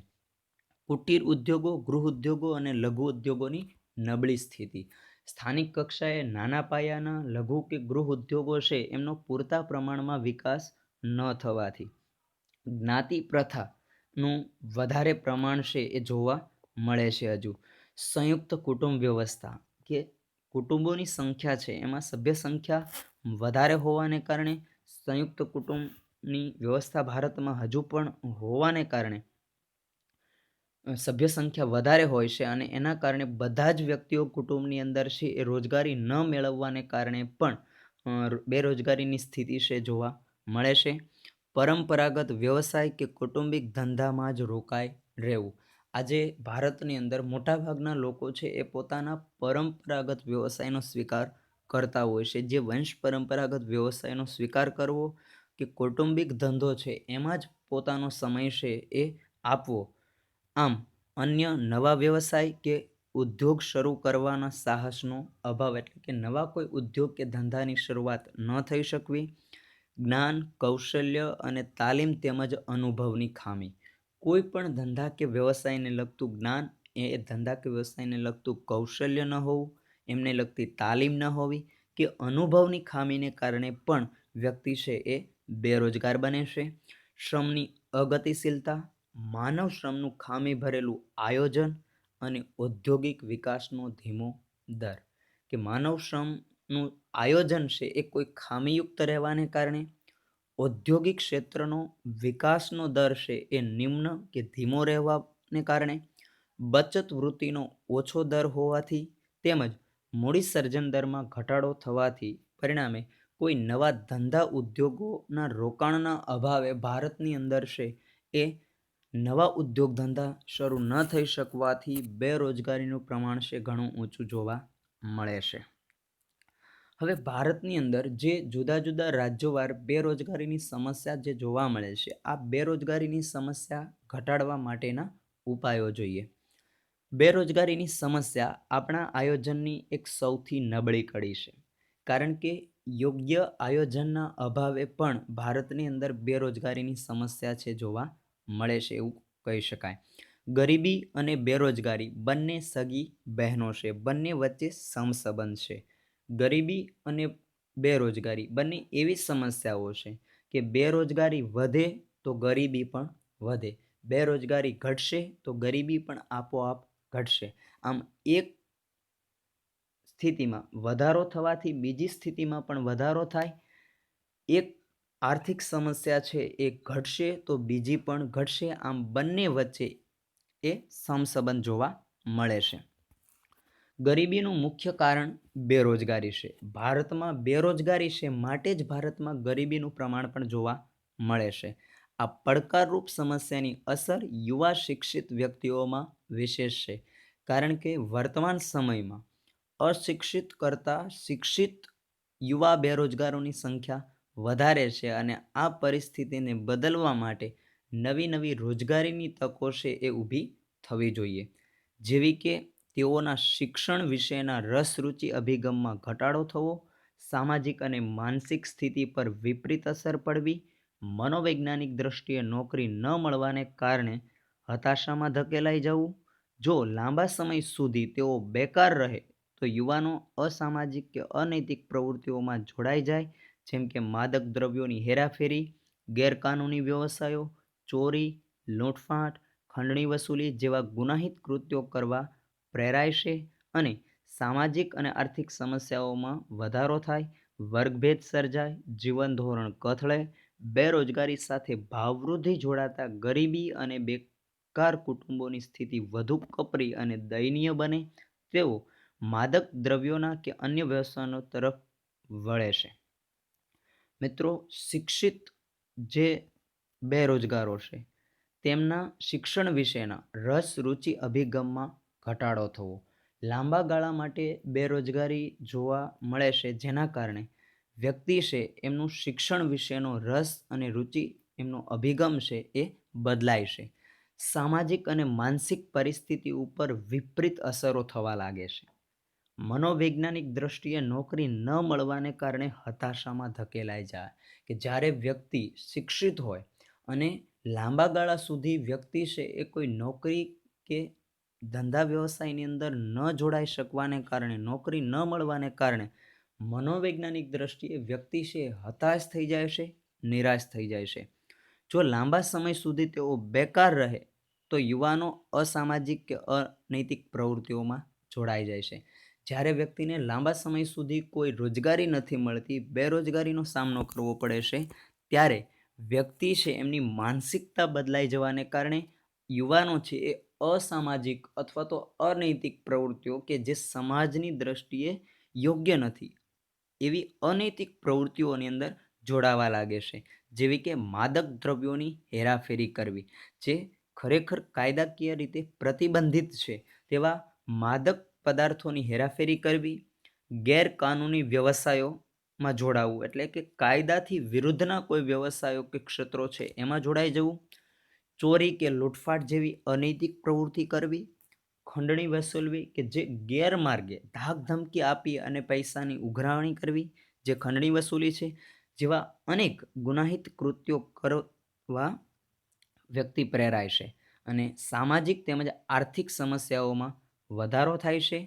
કુટીર ઉદ્યોગો, ગૃહ ઉદ્યોગો અને લઘુ ઉદ્યોગોની નબળી સ્થિતિ, સ્થાનિક કક્ષાએ નાના પાયાના લઘુ કે ગૃહ ઉદ્યોગો છે એમનો પૂરતા પ્રમાણમાં વિકાસ ન થવાથી જ્ઞાતિ પ્રથાનું વધારે પ્રમાણ છે એ જોવા મળે છે. હજુ સંયુક્ત કુટુંબ વ્યવસ્થા, કે કુટુંબોની સંખ્યા છે એમાં સભ્ય સંખ્યા વધારે હોવાને કારણે સંયુક્ત કુટુંબની વ્યવસ્થા ભારતમાં હજુ પણ હોવાને કારણે સભ્ય સંખ્યા વધારે હોય છે અને એના કારણે બધા જ વ્યક્તિઓ કુટુંબની અંદર છે એ રોજગારી ન મેળવવાને કારણે પણ બેરોજગારીની સ્થિતિ છે જોવા મળે છે. પરંપરાગત વ્યવસાય કે કૌટુંબિક ધંધામાં જ રોકાઈ રહેવું. આજે ભારતની અંદર મોટાભાગના લોકો છે એ પોતાના પરંપરાગત વ્યવસાયનો સ્વીકાર કરતા હોય છે. જે વંશ પરંપરાગત વ્યવસાયનો સ્વીકાર કરવો કે કૌટુંબિક ધંધો છે એમાં જ પોતાનો સમય છે એ આપવો. આમ અન્ય નવા વ્યવસાય કે ઉદ્યોગ શરૂ કરવાના સાહસનો અભાવ, એટલે કે નવા કોઈ ઉદ્યોગ કે ધંધાની શરૂઆત ન થઈ શકવી. જ્ઞાન, કૌશલ્ય અને તાલીમ તેમજ અનુભવની ખામી, કોઈ પણ ધંધા કે વ્યવસાયને લગતું જ્ઞાન, એ ધંધા કે વ્યવસાયને લગતું કૌશલ્ય ન હોવું, એમને લગતી તાલીમ ન હોવી કે અનુભવની ખામીને કારણે પણ વ્યક્તિ છે એ બેરોજગાર બને છે. શ્રમની અગતિશીલતા, માનવ શ્રમનું ખામી ભરેલું આયોજન અને ઔદ્યોગિક વિકાસનો ધીમો દર, કે માનવ શ્રમનું આયોજન છે એ કોઈ ખામીયુક્ત રહેવાને કારણે ઔદ્યોગિક ક્ષેત્રનો વિકાસનો દર છે એ નિમ્ન કે ધીમો રહેવાને કારણે બચત વૃત્તિનો ઓછો દર હોવાથી તેમજ મૂડી સર્જન દરમાં ઘટાડો થવાથી પરિણામે કોઈ નવા ધંધા ઉદ્યોગોના રોકાણના અભાવે ભારતની અંદર છે એ નવા ઉદ્યોગ ધંધા શરૂ ન થઈ શકવાથી બેરોજગારીનું પ્રમાણ છે ઘણું ઊંચું જોવા મળે છે. હવે ભારતની અંદર જે જુદા જુદા રાજ્યોવાર બેરોજગારીની સમસ્યા જે જોવા મળે છે, આ બેરોજગારીની સમસ્યા ઘટાડવા માટેના ઉપાયો જોઈએ. બેરોજગારીની સમસ્યા આપણા આયોજનની એક સૌથી નબળી કડી છે, કારણ કે યોગ્ય આયોજનના અભાવે પણ ભારતની અંદર બેરોજગારીની સમસ્યા છે જોવા મળે છે એવું કહી શકાય. ગરીબી અને બેરોજગારી બંને સગી બહેનો છે, બંને વચ્ચે સમસંબંધ છે. ગરીબી અને બેરોજગારી બંને એવી સમસ્યાઓ છે કે બેરોજગારી વધે તો ગરીબી પણ વધે, બેરોજગારી ઘટશે તો ગરીબી પણ આપોઆપ ઘટશે. આમ એક સ્થિતિમાં વધારો થવાથી બીજી સ્થિતિમાં પણ વધારો થાય. એક આર્થિક સમસ્યા છે એ ઘટશે તો બીજી પણ ઘટશે. આમ બંને વચ્ચે એ સમસંબંધ જોવા મળે છે. ગરીબીનું મુખ્ય કારણ બેરોજગારી છે. ભારતમાં બેરોજગારી છે માટે જ ભારતમાં ગરીબીનું પ્રમાણ પણ જોવા મળે છે. આ પડકારરૂપ સમસ્યાની અસર યુવા શિક્ષિત વ્યક્તિઓમાં વિશેષ છે, કારણ કે વર્તમાન સમયમાં અશિક્ષિત કરતાં શિક્ષિત યુવા બેરોજગારોની સંખ્યા વધારે છે અને આ પરિસ્થિતિને બદલવા માટે નવી નવી રોજગારીની તકો છે એ ઊભી થવી જોઈએ, જેવી કે તેઓના શિક્ષણ વિશેના રસ રુચિ અભિગમમાં ઘટાડો થવો, સામાજિક અને માનસિક સ્થિતિ પર વિપરીત અસર પડવી, મનોવૈજ્ઞાનિક દ્રષ્ટિએ નોકરી ન મળવાને કારણે હતાશામાં ધકેલાઈ જવું. જો લાંબા સમય સુધી તેઓ બેકાર રહે તો યુવાનો અસામાજિક કે અનૈતિક પ્રવૃત્તિઓમાં જોડાઈ જાય, જેમ કે માદક દ્રવ્યોની હેરાફેરી, ગેરકાનૂની વ્યવસાયો, ચોરી, લૂંટફાટ, ખંડણી વસૂલી જેવા ગુનાહિત કૃત્યો કરવા પ્રેરાય છે અને સામાજિક અને આર્થિક સમસ્યાઓમાં વધારો થાય, વર્ગભેદ સર્જાય, જીવન ધોરણ કથળે, બેરોજગારી સાથે ભાવવૃદ્ધિ જોડાતા ગરીબી અને બેકાર કુટુંબોની સ્થિતિ વધુ કપરી અને દયનીય બને, તેઓ માદક દ્રવ્યોના કે અન્ય વ્યસનો તરફ વળે છે. મિત્રો, શિક્ષિત જે બેરોજગારો છે તેમના શિક્ષણ વિશેના રસ રુચિ અભિગમમાં ઘટાડો થવો, લાંબા ગાળા માટે બેરોજગારી જોવા મળે છે, જેના કારણે વ્યક્તિ છે એમનું શિક્ષણ વિશેનો રસ અને રુચિ એમનો અભિગમ છે એ બદલાય છે. સામાજિક અને માનસિક પરિસ્થિતિ ઉપર વિપરીત અસરો થવા લાગે છે. મનોવૈજ્ઞાનિક દ્રષ્ટિએ નોકરી ન મળવાને કારણે હતાશામાં ધકેલાઈ જાય, કે જ્યારે વ્યક્તિ શિક્ષિત હોય અને લાંબા ગાળા સુધી વ્યક્તિ છે એ કોઈ નોકરી કે ધંધા વ્યવસાયની અંદર ન જોડાઈ શકવાને કારણે, નોકરી ન મળવાને કારણે મનોવૈજ્ઞાનિક દ્રષ્ટિએ વ્યક્તિ છે હતાશ થઈ જાય છે, નિરાશ થઈ જાય છે. જો લાંબા સમય સુધી તેઓ બેકાર રહે તો યુવાનો અસામાજિક કે અનૈતિક પ્રવૃત્તિઓમાં જોડાઈ જાય છે. જ્યારે વ્યક્તિને લાંબા સમય સુધી કોઈ રોજગારી નથી મળતી, બેરોજગારીનો સામનો કરવો પડે છે, ત્યારે વ્યક્તિ છે એમની માનસિકતા બદલાઈ જવાને કારણે યુવાનો છે એ અસામાજિક અથવા તો અનૈતિક પ્રવૃત્તિઓ કે જે સમાજની દ્રષ્ટિએ યોગ્ય નથી એવી અનૈતિક પ્રવૃત્તિઓની અંદર જોડાવા લાગે છે, જેવી કે માદક દ્રવ્યોની હેરાફેરી કરવી, જે ખરેખર કાયદાકીય રીતે પ્રતિબંધિત છે તેવા માદક પદાર્થોની હેરાફેરી કરવી, ગેરકાનૂની વ્યવસાયોમાં જોડાવું એટલે કે કાયદાથી વિરુદ્ધના કોઈ વ્યવસાયો કે ક્ષેત્રો છે એમાં જોડાઈ જવું, ચોરી કે લૂંટફાટ જેવી અનૈતિક પ્રવૃત્તિ કરવી, ખંડણી વસૂલવી કે જે ગેરમાર્ગે ધાક ધમકી આપી અને પૈસાની ઉઘરાણી કરવી, જે ખંડણી વસૂલી છે, જેવા અનેક ગુનાહિત કૃત્યો કરવા વ્યક્તિ પ્રેરાય છે અને સામાજિક તેમજ આર્થિક સમસ્યાઓમાં વધારો થાય છે.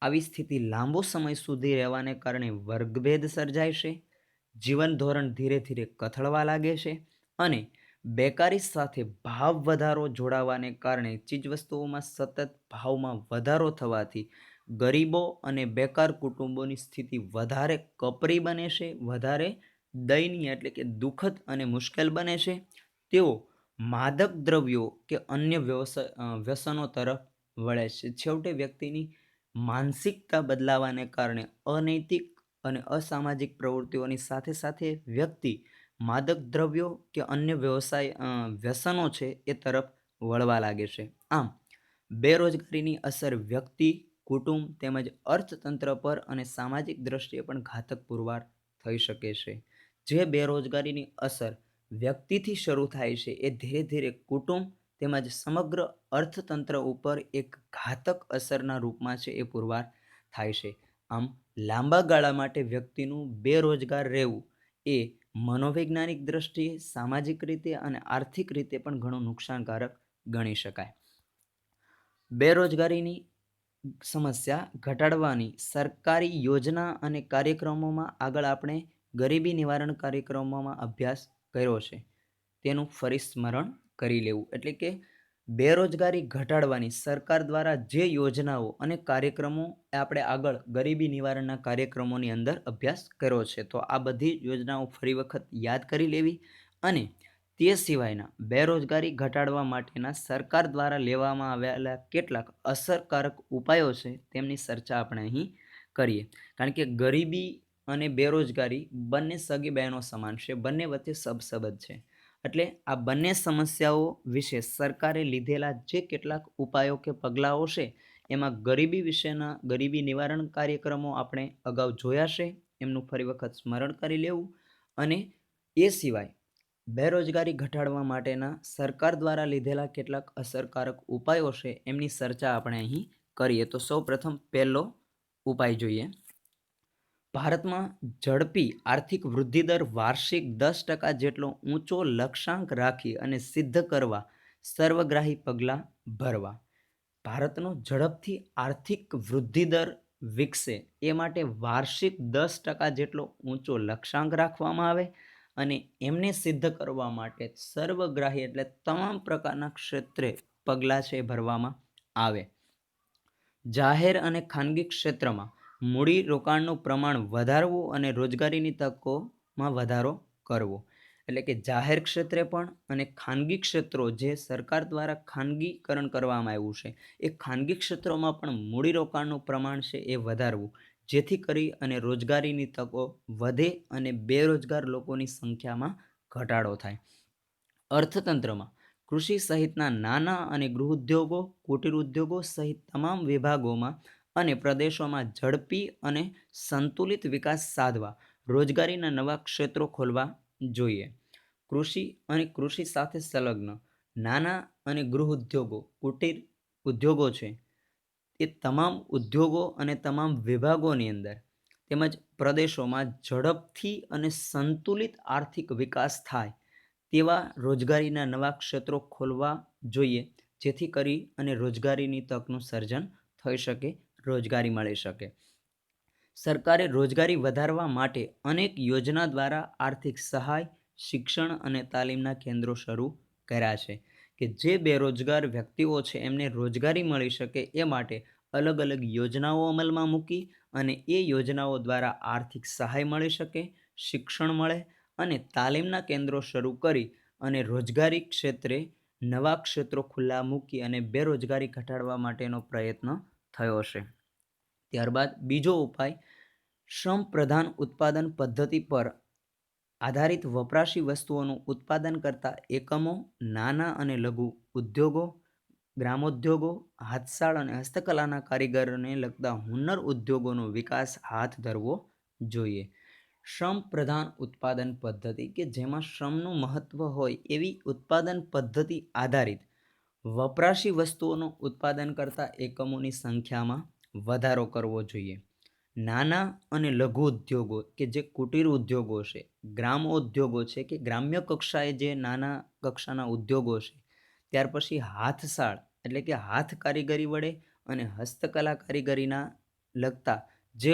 આવી સ્થિતિ લાંબો સમય સુધી રહેવાને કારણે વર્ગભેદ સર્જાય છે, જીવન ધોરણ ધીરે ધીરે કથળવા લાગે છે અને બેકારી સાથે ભાવ વધારો જોડાવાને કારણે ચીજવસ્તુઓમાં સતત ભાવમાં વધારો થવાથી ગરીબો અને બેકાર કુટુંબોની સ્થિતિ વધારે કપરી બને છે, વધારે દયનીય એટલે કે દુઃખદ અને મુશ્કેલ બને છે. તેઓ માદક દ્રવ્યો કે અન્ય વ્યસનો તરફ વળે છે. છેવટે વ્યક્તિની માનસિકતા બદલાવાને કારણે અનૈતિક અને અસામાજિક પ્રવૃત્તિઓની સાથે સાથે વ્યક્તિ માદક દ્રવ્યો કે અન્ય વ્યસનો છે એ તરફ વળવા લાગે છે. આમ બેરોજગારીની અસર વ્યક્તિ, કુટુંબ તેમજ અર્થતંત્ર પર અને સામાજિક દ્રષ્ટિએ પણ ઘાતક પુરવાર થઈ શકે છે. જે બેરોજગારીની અસર વ્યક્તિથી શરૂ થાય છે એ ધીરે ધીરે કુટુંબ તેમજ સમગ્ર અર્થતંત્ર ઉપર એક ઘાતક અસરના રૂપમાં છે એ પુરવાર થાય છે. આમ લાંબા ગાળા માટે વ્યક્તિનું બેરોજગાર રહેવું એ મનોવૈજ્ઞાનિક દ્રષ્ટિએ, સામાજિક રીતે અને આર્થિક રીતે પણ ઘણું નુકસાનકારક ગણી શકાય. બેરોજગારીની સમસ્યા ઘટાડવાની સરકારી યોજના અને કાર્યક્રમોમાં આગળ આપણે ગરીબી નિવારણ કાર્યક્રમોમાં અભ્યાસ કર્યો છે. તેનું ફરી સ્મરણ કરી લેવું. એટલે કે બેરોજગારી ઘટાડવાની સરકાર દ્વારા જે યોજનાઓ અને કાર્યક્રમો આપણે આગળ ગરીબી નિવારણના કાર્યક્રમોની અંદર અભ્યાસ કર્યો છે. તો આ બધી યોજનાઓ ફરી વખત યાદ કરી લેવી અને તે સિવાયના બેરોજગારી ઘટાડવા માટેના સરકાર દ્વારા લેવામાં આવેલા કેટલાક અસરકારક ઉપાયો છે તેમની ચર્ચા આપણે અહીં કરીએ. કારણ કે ગરીબી અને બેરોજગારી બંને સગી બહેનો સમાન છે, બંને વચ્ચે સબસંબંધ છે. એટલે આ બંને સમસ્યાઓ વિશે સરકારે લીધેલા જે કેટલાક ઉપાયો કે પગલાઓ છે એમાં ગરીબી વિશેના ગરીબી નિવારણ કાર્યક્રમો આપણે અગાઉ જોયા છે, એમનું ફરી વખત સ્મરણ કરી લેવું અને એ સિવાય બેરોજગારી ઘટાડવા માટેના સરકાર દ્વારા લીધેલા કેટલાક અસરકારક ઉપાયો છે એમની ચર્ચા આપણે અહીં કરીએ. તો સૌપ્રથમ પહેલો ઉપાય જોઈએ. ભારતમાં ઝડપી આર્થિક વૃદ્ધિ દર વાર્ષિક 10% જેટલો ઊંચો લક્ષ્યાંક રાખી અને સિદ્ધ કરવા સર્વગ્રાહી પગલાં ભરવા. ભારતનો ઝડપથી આર્થિક વૃદ્ધિ દર વિકસે એ માટે વાર્ષિક 10% જેટલો ઊંચો લક્ષ્યાંક રાખવામાં આવે અને એમને સિદ્ધ કરવા માટે સર્વગ્રાહી એટલે તમામ પ્રકારના ક્ષેત્રે પગલાં છે ભરવામાં આવે. જાહેર અને ખાનગી ક્ષેત્રમાં મૂડી રોકાણનું પ્રમાણ વધારવું અને રોજગારીની તકોમાં વધારો કરવો. એટલે કે જાહેર ક્ષેત્રે પણ અને ખાનગી ક્ષેત્રો જે સરકાર દ્વારા ખાનગીકરણ કરવામાં આવ્યું છે એ ખાનગી ક્ષેત્રોમાં પણ મૂડીરોકાણનું પ્રમાણ છે એ વધારવું, જેથી કરી અને રોજગારીની તકો વધે અને બેરોજગાર લોકોની સંખ્યામાં ઘટાડો થાય. અર્થતંત્રમાં કૃષિ સહિતના નાના અને ગૃહ ઉદ્યોગો, કુટીર ઉદ્યોગો સહિત તમામ વિભાગોમાં અને પ્રદેશોમાં ઝડપી અને સંતુલિત વિકાસ સાધવા રોજગારીના નવા ક્ષેત્રો ખોલવા જોઈએ. કૃષિ અને કૃષિ સાથે સંલગ્ન નાના અને ગૃહ ઉદ્યોગો, કુટીર ઉદ્યોગો છે એ તમામ ઉદ્યોગો અને તમામ વિભાગોની અંદર તેમજ પ્રદેશોમાં ઝડપથી અને સંતુલિત આર્થિક વિકાસ થાય તેવા રોજગારીના નવા ક્ષેત્રો ખોલવા જોઈએ, જેથી કરી અને રોજગારીની તકનું સર્જન થઈ શકે, રોજગારી મળી શકે. સરકારે રોજગારી વધારવા માટે અનેક યોજના દ્વારા આર્થિક સહાય, શિક્ષણ અને તાલીમના કેન્દ્રો શરૂ કર્યા છે કે જે બેરોજગાર વ્યક્તિઓ છે એમને રોજગારી મળી શકે એ માટે અલગ અલગ યોજનાઓ અમલમાં મૂકી અને એ યોજનાઓ દ્વારા આર્થિક સહાય મળી શકે, શિક્ષણ મળે અને તાલીમના કેન્દ્રો શરૂ કરી અને રોજગારી ક્ષેત્રે નવા ક્ષેત્રો ખુલ્લા મૂકી અને બેરોજગારી ઘટાડવા માટેનો પ્રયત્ન થયો છે. ત્યારબાદ બીજો ઉપાય શ્રમ પ્રધાન ઉત્પાદન પદ્ધતિ પર આધારિત વપરાશી વસ્તુઓનું ઉત્પાદન કરતા એકમો, નાના અને લઘુ ઉદ્યોગો, ગ્રામોદ્યોગો, હાથશાળ અને હસ્તકલાના કારીગરોને લગતા હુન્નર ઉદ્યોગોનો વિકાસ હાથ ધરવો જોઈએ. શ્રમ પ્રધાન ઉત્પાદન પદ્ધતિ કે જેમાં શ્રમનું મહત્વ હોય એવી ઉત્પાદન પદ્ધતિ આધારિત વપરાશી વસ્તુઓનું ઉત્પાદન કરતા એકમોની સંખ્યામાં વધારો કરવો જોઈએ. નાના અને લઘુ ઉદ્યોગો કે જે કુટીર ઉદ્યોગો છે, ગ્રામ ઉદ્યોગો છે કે ગ્રામ્ય કક્ષાએ જે નાના કક્ષાના ઉદ્યોગો છે, ત્યાર પછી હાથશાળ એટલે કે હાથ કારીગરી વડે અને હસ્તકલા કારીગરીના લગતા જે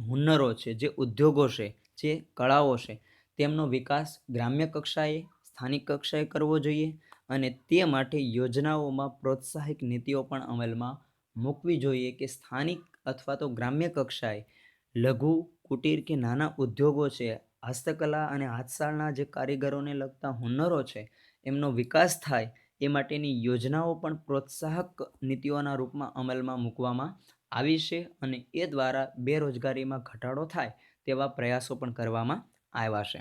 હુન્નરો છે, જે ઉદ્યોગો છે, જે કળાઓ છે તેમનો વિકાસ ગ્રામ્ય કક્ષાએ, સ્થાનિક કક્ષાએ કરવો જોઈએ અને તે માટે યોજનાઓમાં પ્રોત્સાહિક નીતિઓ પણ અમલમાં મૂકવી જોઈએ કે સ્થાનિક અથવા તો ગ્રામ્ય કક્ષાએ લઘુ, કુટીર કે નાના ઉદ્યોગો છે, હસ્તકલા અને હાથશાળના જે કારીગરોને લગતા હુન્નરો છે એમનો વિકાસ થાય એ માટેની યોજનાઓ પણ પ્રોત્સાહક નીતિઓના રૂપમાં અમલમાં મૂકવામાં આવી છે અને એ દ્વારા બેરોજગારીમાં ઘટાડો થાય તેવા પ્રયાસો પણ કરવામાં આવ્યા છે.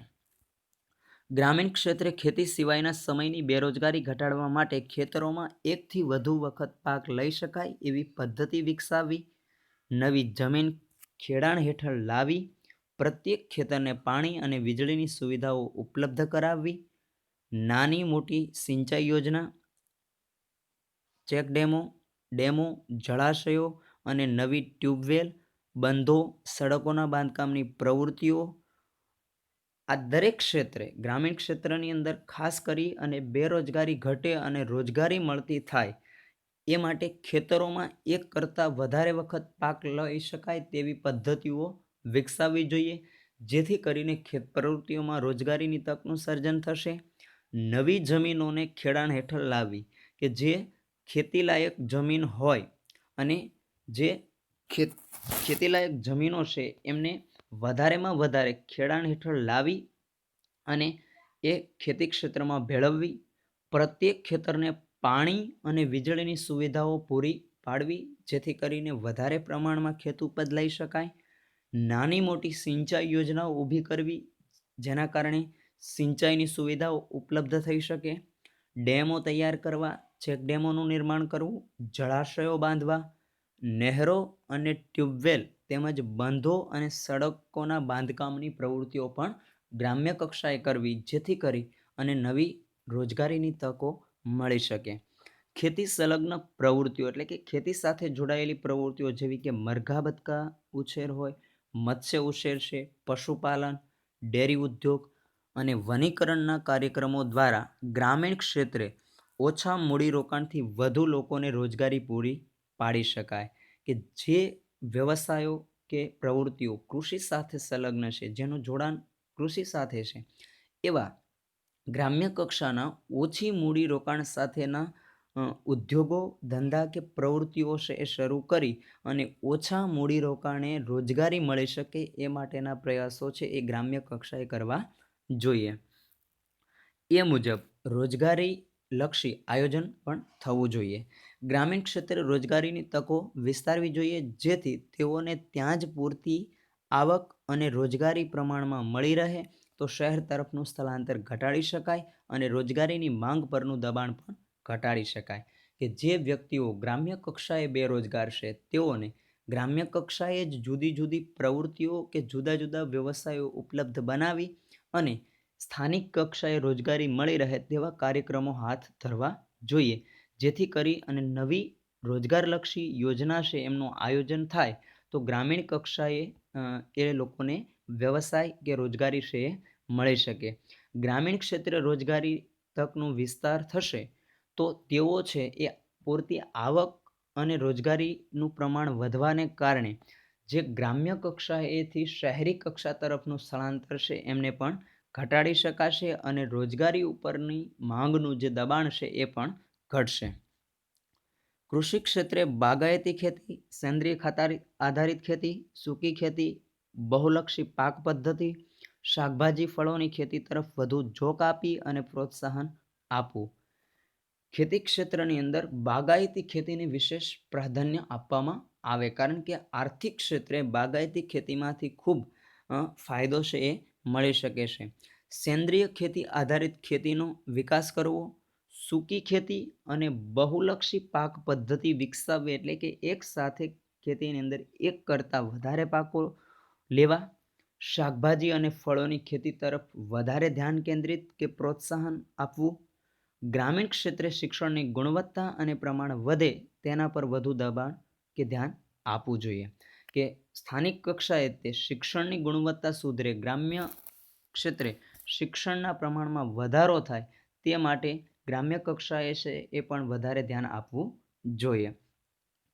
ગ્રામીણ ક્ષેત્રે ખેતી સિવાયના સમયની બેરોજગારી ઘટાડવા માટે ખેતરોમાં એકથી વધુ વખત પાક લઈ શકાય એવી પદ્ધતિ વિકસાવવી, નવી જમીન ખેડાણ હેઠળ લાવી પ્રત્યેક ખેતરને પાણી અને વીજળીની સુવિધાઓ ઉપલબ્ધ કરાવવી, નાની મોટી સિંચાઈ યોજના, ડેમો, જળાશયો અને નવી ટ્યુબવેલ, બંધો, સડકોના બાંધકામની પ્રવૃત્તિઓ આ દરેક ક્ષેત્રે ગ્રામીણ ક્ષેત્રની અંદર ખાસ કરી અને બેરોજગારી ઘટે અને રોજગારી મળતી થાય એ માટે ખેતરોમાં એક કરતાં વધારે વખત પાક લઈ શકાય તેવી પદ્ધતિઓ વિકસાવવી જોઈએ, જેથી કરીને ખેત પ્રવૃત્તિઓમાં રોજગારીની તકનું સર્જન થશે. નવી જમીનોને ખેડાણ હેઠળ લાવવી કે જે ખેતીલાયક જમીન હોય અને જે ખેતીલાયક જમીનો છે એમને વધારેમાં વધારે ખેડાણ હેઠળ લાવી અને એ ખેતી ક્ષેત્રમાં ભેળવવી, પ્રત્યેક ખેતરને પાણી અને વીજળીની સુવિધાઓ પૂરી પાડવી જેથી કરીને વધારે પ્રમાણમાં ખેત ઉપજ લઈ શકાય, નાની મોટી સિંચાઈ યોજનાઓ ઊભી કરવી જેના કારણે સિંચાઈની સુવિધાઓ ઉપલબ્ધ થઈ શકે, ડેમો તૈયાર કરવા, ચેકડેમોનું નિર્માણ કરવું, જળાશયો બાંધવા, નહેરો અને ટ્યુબવેલ તેમજ બંધો અને સડકોના બાંધકામની પ્રવૃત્તિઓ પણ ગ્રામ્ય કક્ષાએ કરવી જેથી કરી અને નવી રોજગારીની તકો મળી શકે. ખેતી સંલગ્ન પ્રવૃત્તિઓ એટલે કે ખેતી સાથે જોડાયેલી પ્રવૃત્તિઓ જેવી કે મરઘા બતકા ઉછેર હોય, મત્સ્ય ઉછેર છે, પશુપાલન, ડેરી ઉદ્યોગ અને વનીકરણના કાર્યક્રમો દ્વારા ગ્રામીણ ક્ષેત્રે ઓછા મૂડીરોકાણથી વધુ લોકોને રોજગારી પૂરી પાડી શકાય કે જે વ્યવસાયો કે પ્રવૃત્તિઓ કૃષિ સાથે સંલગ્ન છે, જેનું જોડાણ કૃષિ સાથે છે, એવા ગ્રામ્ય કક્ષાના ઓછી મૂડીરોકાણ સાથેના ઉદ્યોગો, ધંધા કે પ્રવૃત્તિઓ છે એ શરૂ કરી અને ઓછા મૂડીરોકાણે રોજગારી મળી શકે એ માટેના પ્રયાસો છે એ ગ્રામ્ય કક્ષાએ કરવા જોઈએ. એ મુજબ રોજગારી લક્ષી આયોજન પણ થવું જોઈએ. ગ્રામીણ ક્ષેત્રે રોજગારીની તકો વિસ્તારવી જોઈએ જેથી તેઓને ત્યાં જ પૂરતી આવક અને રોજગારી પ્રમાણમાં મળી રહે તો શહેર તરફનું સ્થળાંતર ઘટાડી શકાય અને રોજગારીની માંગ પરનું દબાણ પણ ઘટાડી શકાય કે જે વ્યક્તિઓ ગ્રામ્ય કક્ષાએ બેરોજગાર છે તેઓને ગ્રામ્ય કક્ષાએ જ જુદી જુદી પ્રવૃત્તિઓ કે જુદા જુદા વ્યવસાયો ઉપલબ્ધ બનાવી અને સ્થાનિક કક્ષાએ રોજગારી મળી રહે તેવા કાર્યક્રમો હાથ ધરવા જોઈએ જેથી કરી અને નવી રોજગારલક્ષી યોજના છે એમનું આયોજન થાય તો ગ્રામીણ કક્ષાએ એ લોકોને વ્યવસાય કે રોજગારી છે એ મળી શકે. ગ્રામીણ ક્ષેત્રે રોજગારી તકનો વિસ્તાર થશે તો તેઓ છે એ પૂરતી આવક અને રોજગારીનું પ્રમાણ વધવાને કારણે જે ગ્રામ્ય કક્ષાએથી શહેરી કક્ષા તરફનું સ્થળાંતર છે એમને પણ ઘટાડી શકાશે અને રોજગારી ઉપરની માંગનું જે દબાણ છે એ પણ ઘટશે. કૃષિ ક્ષેત્રે બાગાયતી ખેતી, સેન્દ્રિય ખાતર આધારિત ખેતી, સૂકી ખેતી, બહુલક્ષી પાક પદ્ધતિ, શાકભાજી ફળોની ખેતી તરફ વધુ ઝોક આપી અને પ્રોત્સાહન આપવું. ખેતી ક્ષેત્રની અંદર બાગાયતી ખેતીને વિશેષ પ્રાધાન્ય આપવામાં આવે કારણ કે આર્થિક ક્ષેત્રે બાગાયતી ખેતીમાંથી ખૂબ ફાયદો છે એ મળી શકે છે. સેન્દ્રિય ખેતી આધારિત ખેતીનો વિકાસ કરવો, સૂકી ખેતી અને બહુલક્ષી પાક પદ્ધતિ વિકસાવવી એટલે કે એક સાથે ખેતીની અંદર એક કરતાં વધારે પાકો લેવા, શાકભાજી અને ફળોની ખેતી તરફ વધારે ધ્યાન કેન્દ્રિત કે પ્રોત્સાહન આપવું, ગ્રામીણ ક્ષેત્રે શિક્ષણની ગુણવત્તા અને પ્રમાણ વધે તેના પર વધુ દબાણ કે ધ્યાન આપવું જોઈએ કે સ્થાનિક કક્ષાએ તે શિક્ષણની ગુણવત્તા સુધરે, ગ્રામ્ય ક્ષેત્રે શિક્ષણના પ્રમાણમાં વધારો થાય તે માટે ગ્રામ્ય કક્ષાએ છે એ પણ વધારે ધ્યાન આપવું જોઈએ.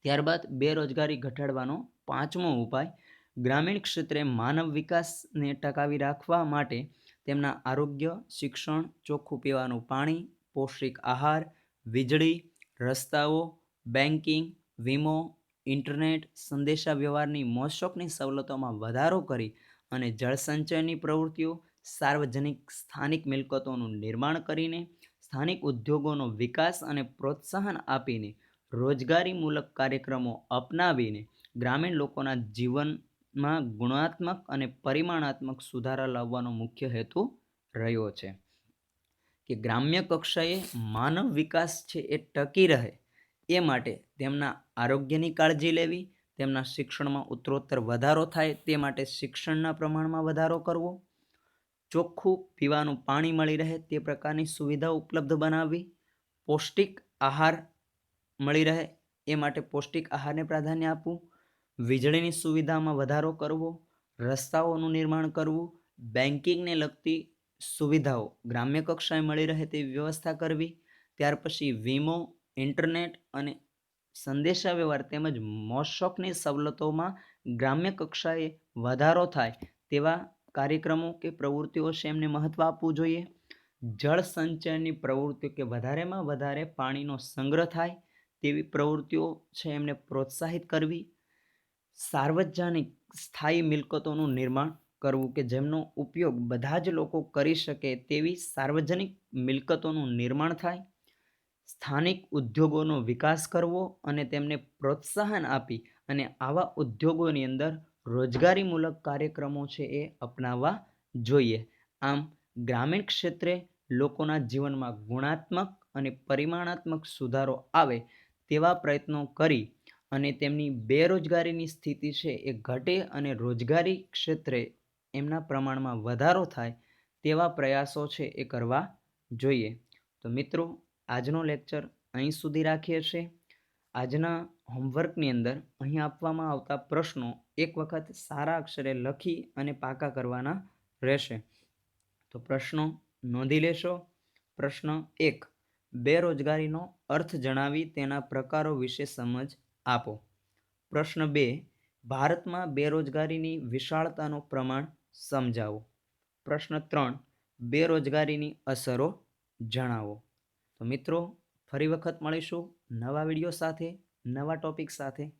ત્યારબાદ બેરોજગારી ઘટાડવાનો પાંચમો ઉપાય, ગ્રામીણ ક્ષેત્રે માનવ વિકાસને ટકાવી રાખવા માટે તેમના આરોગ્ય, શિક્ષણ, ચોખ્ખું પીવાનું પાણી, પૌષ્ટિક આહાર, વીજળી, રસ્તાઓ, બેન્કિંગ, વીમો, ઇન્ટરનેટ, સંદેશા વ્યવહારની મોજશોખની સવલતોમાં વધારો કરી અને જળસંચયની પ્રવૃત્તિઓ, સાર્વજનિક સ્થાનિક મિલકતોનું નિર્માણ કરીને સ્થાનિક ઉદ્યોગોનો વિકાસ અને પ્રોત્સાહન આપીને રોજગારીમૂલક કાર્યક્રમો અપનાવીને ગ્રામીણ લોકોના જીવનમાં ગુણાત્મક અને પરિમાણાત્મક સુધારા લાવવાનો મુખ્ય હેતુ રહ્યો છે કે ગ્રામ્ય કક્ષાએ માનવ વિકાસ છે એ ટકી રહે એ માટે તેમના આરોગ્યની કાળજી લેવી, તેમના શિક્ષણમાં ઉત્તરોત્તર વધારો થાય તે માટે શિક્ષણના પ્રમાણમાં વધારો કરવો, ચોખ્ખું પીવાનું પાણી મળી રહે તે પ્રકારની સુવિધાઓ ઉપલબ્ધ બનાવવી, પૌષ્ટિક આહાર મળી રહે એ માટે પૌષ્ટિક આહારને પ્રાધાન્ય આપવું, વીજળીની સુવિધામાં વધારો કરવો, રસ્તાઓનું નિર્માણ કરવું, બેન્કિંગને લગતી સુવિધાઓ ગ્રામ્ય કક્ષાએ મળી રહે તેવી વ્યવસ્થા કરવી, ત્યાર પછી વીમો, ઇન્ટરનેટ અને સંદેશાવ્યવહાર તેમજ મોજ-શોખની સવલતોમાં ગ્રામ્ય કક્ષાએ વધારો થાય તેવા કાર્યક્રમો કે પ્રવૃત્તિઓ છે એમને મહત્વ આપવું જોઈએ. જળ સંચયની પ્રવૃત્તિઓ કે વધારેમાં વધારે પાણીનો સંગ્રહ થાય તેવી પ્રવૃત્તિઓ છે એમને પ્રોત્સાહિત કરવી. સાર્વજનિક સ્થાયી મિલકતોનું નિર્માણ કરવું કે જેમનો ઉપયોગ બધા જ લોકો કરી શકે તેવી સાર્વજનિક મિલકતોનું નિર્માણ થાય. સ્થાનિક ઉદ્યોગોનો વિકાસ કરવો અને તેમને પ્રોત્સાહન આપી અને આવા ઉદ્યોગોની અંદર રોજગારીમૂલક કાર્યક્રમો છે એ અપનાવવા જોઈએ. આમ ગ્રામીણ ક્ષેત્રે લોકોના જીવનમાં ગુણાત્મક અને પરિમાણાત્મક સુધારો આવે તેવા પ્રયત્નો કરી અને તેમની બેરોજગારીની સ્થિતિ છે એ ઘટે અને રોજગારી ક્ષેત્રે એમના પ્રમાણમાં વધારો થાય તેવા પ્રયાસો છે એ કરવા જોઈએ. તો મિત્રો, આજનો લેક્ચર અહીં સુધી રાખીએ છીએ. આજના હોમવર્કની અંદર અહીં આપવામાં આવતા પ્રશ્નો એક વખત સારા અક્ષરે લખી અને પાકા કરવાના રહેશે. તો પ્રશ્નો નોંધી લેશો. પ્રશ્ન 1, બેરોજગારીનો અર્થ જણાવી તેના પ્રકારો વિશે સમજ આપો. પ્રશ્ન 2, ભારતમાં બેરોજગારીની વિશાળતાનું પ્રમાણ સમજાવો. પ્રશ્ન 3, બેરોજગારીની અસરો જણાવો. તો મિત્રો, ફરી વખત મળીશું નવા વિડીયો સાથે, નવા ટોપિક સાથે.